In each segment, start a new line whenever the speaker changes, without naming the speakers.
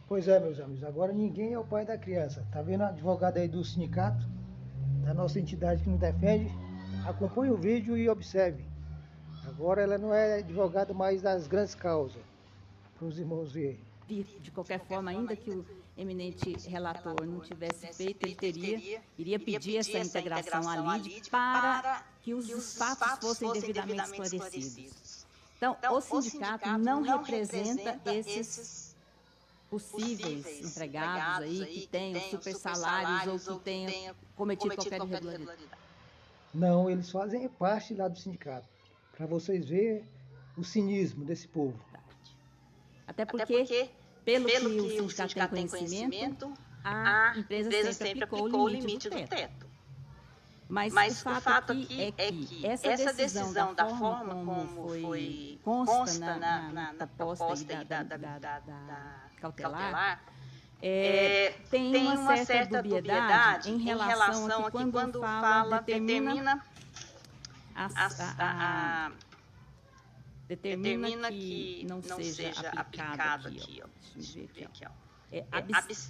Pois é, meus amigos, agora ninguém é o pai da criança. Tá vendo a advogada aí do sindicato, da nossa entidade que nos defende? Acompanhe o vídeo e observe. Agora ela não é advogada mais das grandes causas, para os irmãos verem.
De qualquer forma, ainda que o eminente relator não tivesse feito, ele iria pedir essa integração à LIDE para que os fatos fossem devidamente esclarecidos. Então, o sindicato não representa esses possíveis empregados aí que tenham super salários ou que tenham cometido qualquer irregularidade.
Não, eles fazem parte lá do sindicato, para vocês verem o cinismo desse povo.
Até porque, pelo que o sindicato tem conhecimento, a empresa sempre aplicou o limite do teto. Mas o fato aqui é que essa decisão, da forma como foi consta na proposta da cautelar, tem uma certa dubiedade em relação a que quando fala determina que não seja aplicado aqui, ó. Deixa eu ver aqui, ó.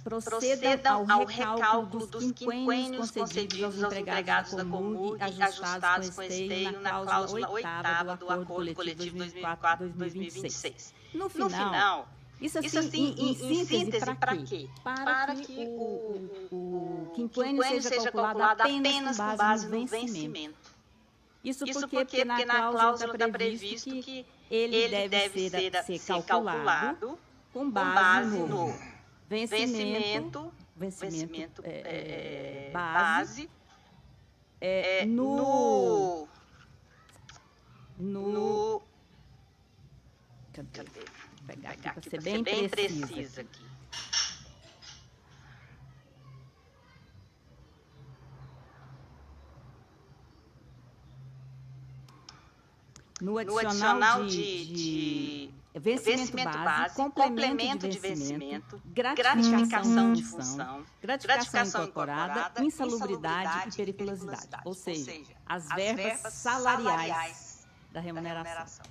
Procedam ao recálculo dos quinquênios concedidos aos empregados da Comurg ajustados com esteio na cláusula 8ª do Acordo Coletivo 2004-2026. No final, isso assim, em síntese, para quê? Para que o quinquênio seja calculado apenas com base no vencimento. Isso porque na cláusula está previsto que ele deve ser calculado com base no vencimento base no cadê? Vou pegar aqui para ser bem precisa aqui. No adicional de vencimento base, complemento de vencimento, gratificação de função, gratificação incorporada, insalubridade e periculosidade, ou seja, as verbas salariais da remuneração.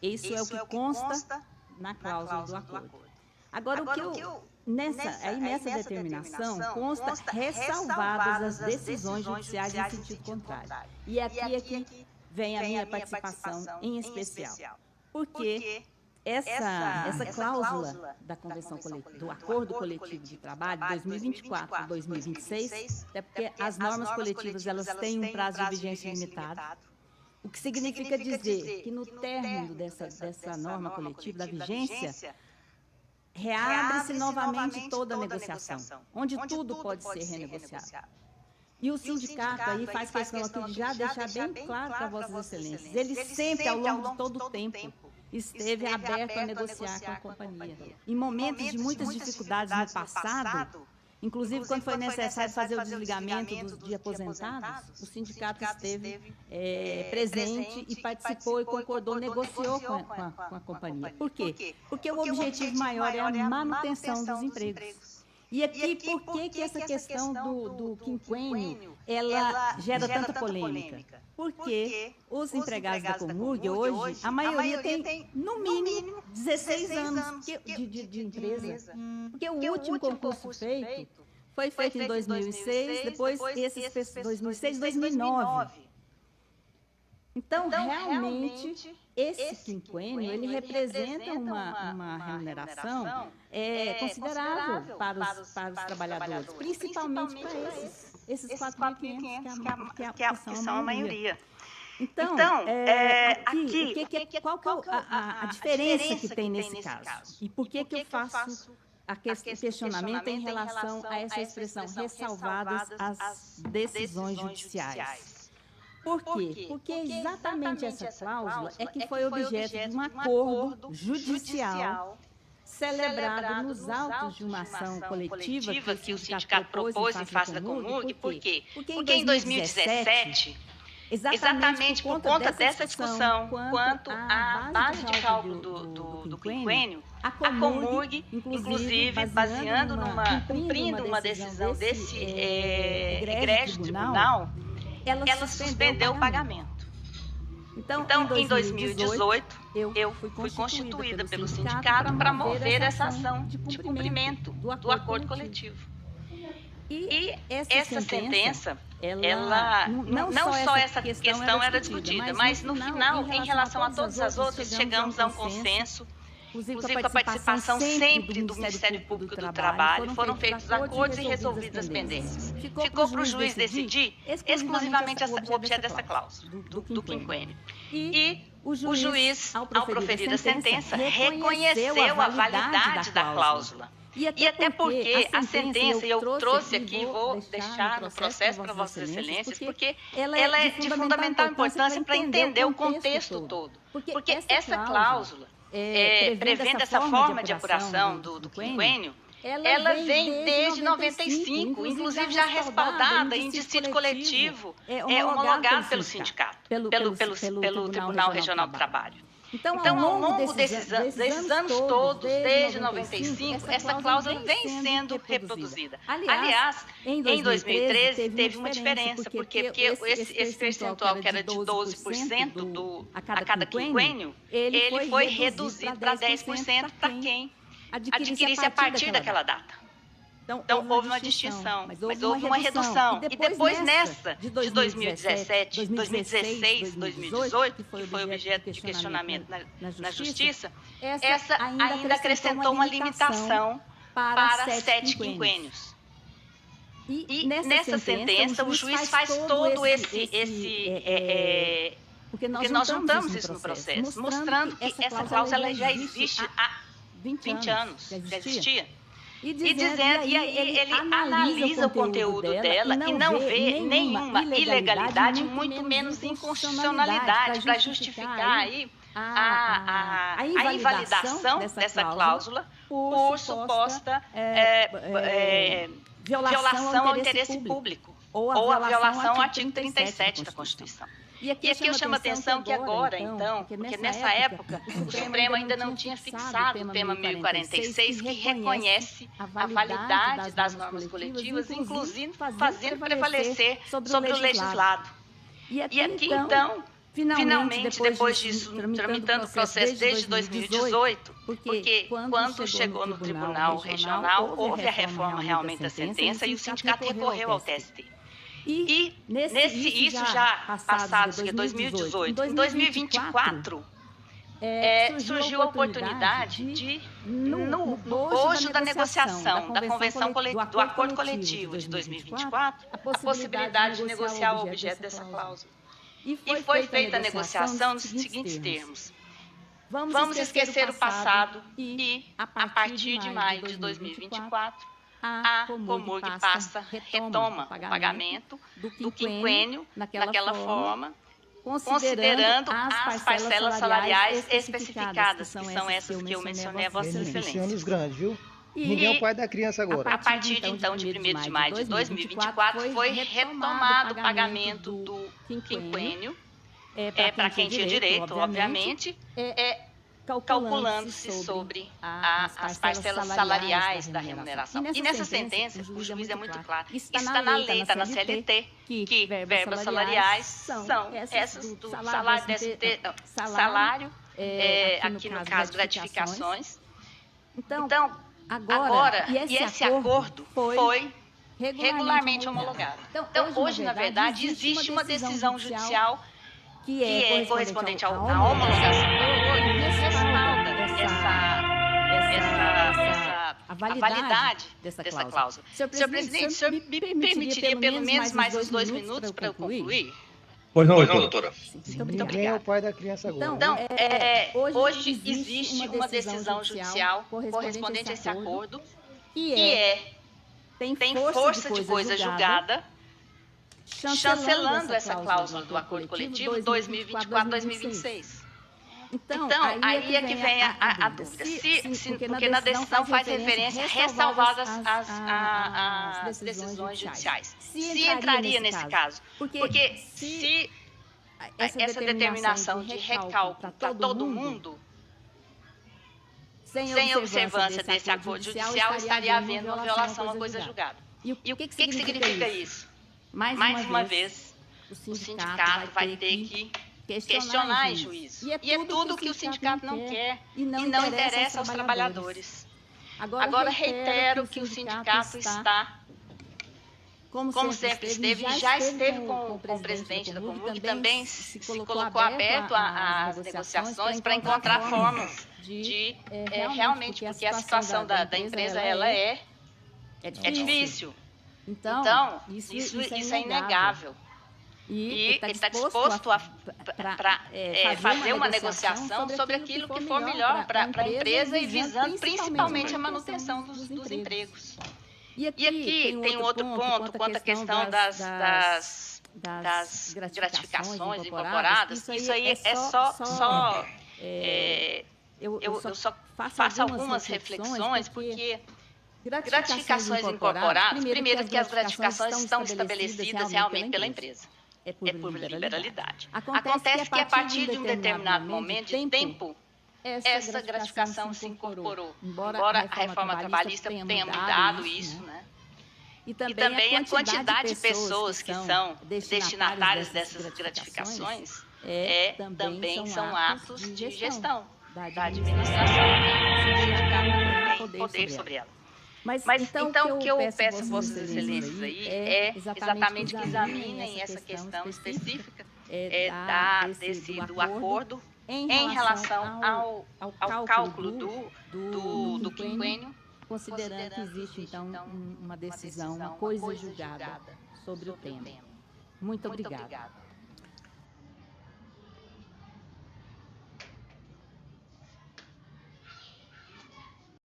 Isso é o que consta na cláusula do acordo. Agora, o que eu nessa determinação consta ressalvadas as decisões judiciais em sentido contrário. E aqui vem a minha participação em especial. Porque essa cláusula da Convenção Coletiva, do Acordo Coletivo de Trabalho, 2024 e 2026, é porque as normas coletivas elas têm um prazo de vigência limitado, o que significa dizer que no término dessa norma coletiva, da vigência, reabre-se novamente toda a negociação, onde tudo pode ser renegociado. E o sindicato aí faz questão aqui de já deixar bem claro para Vossas Excelências, ele sempre, ao longo de todo o tempo, esteve aberto a negociar com a companhia. Em momentos de muitas dificuldades no passado, inclusive quando foi necessário fazer o desligamento de aposentados, o sindicato esteve presente e participou e concordou, negociou com a companhia. Por quê? Porque o objetivo maior é a manutenção dos empregos. E aqui, por que essa questão do quinquênio, ela gera tanta polêmica? Porque os empregados da Comurg hoje, a maioria tem, no mínimo, 16 anos de empresa. Porque o último concurso feito foi feito em 2006, depois esses 2006 e 2009. Então, realmente, esse quinquênio, ele representa uma remuneração considerável para os trabalhadores, principalmente para esses 4.500 que são a maioria. Então, aqui, qual que é a diferença que tem nesse caso? E por que eu faço o questionamento em relação a essa expressão, ressalvadas as decisões judiciais? Por quê? Porque exatamente essa cláusula é que foi objeto de um acordo judicial celebrado nos autos de uma ação coletiva que o sindicato propôs em face da Comurg. Por quê? Porque em 2017, exatamente por conta dessa discussão quanto à base de cálculo do quinquênio, a Comurg, inclusive, cumprindo uma decisão desse egrégio tribunal, ela suspendeu o pagamento. Então, em 2018, eu fui constituída pelo sindicato para mover essa ação de cumprimento do acordo coletivo. E essa sentença, ela não só essa questão era discutida, mas no final, em relação a todas as outras, chegamos a um consenso, inclusive com a participação sempre do Ministério Público do Trabalho, foram feitos acordos e resolvidas as pendências. Ficou para o juiz decidir exclusivamente o objeto dessa cláusula, do quinquênio. E o juiz, ao proferir a sentença, reconheceu a validade da cláusula. E até porque a sentença, eu trouxe aqui, vou deixar no processo para Vossas Excelências, porque ela é de fundamental importância para entender o contexto todo. Porque essa cláusula, prevendo essa forma de apuração do quinquênio, ela vem desde 95, inclusive já respaldada em dissídio coletivo, homologado pelo sindicato, pelo Tribunal Regional do Trabalho. Então, ao longo desses anos todos, desde 95, essa cláusula vem sendo reproduzida. Aliás, em 2013 teve uma diferença, porque esse percentual que era de 12% a cada quinquênio, ele foi reduzido para 10% para quem adquirisse a partir daquela data. Então, houve uma distinção, mas houve uma redução. E depois nessa, de 2017, 2016, 2018, que foi objeto de questionamento na Justiça, essa ainda acrescentou uma limitação para 7 quinquênios. E nessa sentença, o juiz faz todo porque nós juntamos isso no processo, mostrando que essa cláusula já existe há 20 anos, já existia. E aí ele analisa o conteúdo dela e não vê nenhuma ilegalidade, muito menos inconstitucionalidade, para justificar aí a invalidação dessa cláusula por suposta violação ao interesse público ou a violação ao artigo 37 da Constituição. E aqui eu chamo a atenção que agora, então, porque nessa época o Supremo ainda não tinha fixado o tema 1046, que reconhece a validade das normas coletivas, inclusive fazendo prevalecer sobre o legislado. E aqui, então, finalmente, depois disso, tramitando o processo desde 2018, porque quando chegou no Tribunal Regional, houve a reforma realmente da sentença e o sindicato recorreu ao TST. E isso já passado, que é 2018, em 2024, surgiu a oportunidade de, no bojo da negociação da Convenção do Acordo Coletivo de 2024, a possibilidade de negociar o objeto dessa cláusula. E foi feita a negociação nos seguintes termos. Vamos esquecer o passado e, a partir de maio de 2024, a Comurg retoma o pagamento do quinquênio naquela forma, considerando as parcelas salariais especificadas, que são essas que eu mencionei a Vossas Excelências.
Grandes, viu? Ninguém é o pai da criança agora.
A partir, então, de 1º de maio de 2024, foi retomado o pagamento do quinquênio, para quem tinha direito, obviamente, calculando-se sobre as parcelas salariais da remuneração. E nessa sentença, o juiz é muito claro. Isso está na lei, está na CLT, que verbas salariais são essas do salário, aqui no caso, gratificações. Então, agora, e esse acordo foi regularmente homologado. Então, hoje, na verdade, existe uma decisão judicial que é correspondente à homologação que respalda a validade dessa cláusula. Senhor presidente, o senhor me permitiria pelo menos mais uns 2 minutos para eu concluir?
Pois não, doutora.
Muito obrigado. Quem é o pai da criança agora?
Então, hoje existe uma decisão judicial correspondente a esse acordo que tem força de coisa julgada, chancelando essa cláusula do acordo coletivo 2024-2026. Então, aí é que vem a dúvida. Porque na decisão faz referência ressalvadas as decisões judiciais. Se entraria nesse caso. Porque se essa determinação de recálculo para todo mundo, sem observância desse acordo judicial, estaria havendo uma violação a coisa julgada. E o que significa isso? Mais uma vez, o sindicato vai ter que questionar juízo. E é tudo que o sindicato não quer e não interessa aos trabalhadores. Agora, reitero que o sindicato está, como sempre esteve, e já esteve com o presidente da Comurg, que também se colocou aberto às negociações para encontrar formas de realmente, porque a situação da empresa ela é difícil. Então, isso é inegável. E ele está disposto a fazer uma negociação sobre aquilo que for melhor para a empresa e visando principalmente a manutenção dos empregos. E aqui tem um outro ponto quanto à questão das gratificações incorporadas. Isso aí é só eu só faço algumas reflexões, porque gratificações incorporadas, primeiro que as gratificações estão estabelecidas realmente pela empresa. É por liberalidade. Acontece que a partir de um determinado momento de tempo, essa gratificação se incorporou. Embora a reforma trabalhista tenha mudado isso, né? E também a quantidade de pessoas que são destinatárias dessas gratificações também são atos de gestão da administração. O sindicato tem poder sobre ela. Mas então o que eu peço a Vossas Excelências aí é exatamente que examinem essa questão específica do acordo em relação ao cálculo do quinquênio,
considerando que existe, então, uma decisão, uma coisa julgada sobre o tema. Muito obrigada.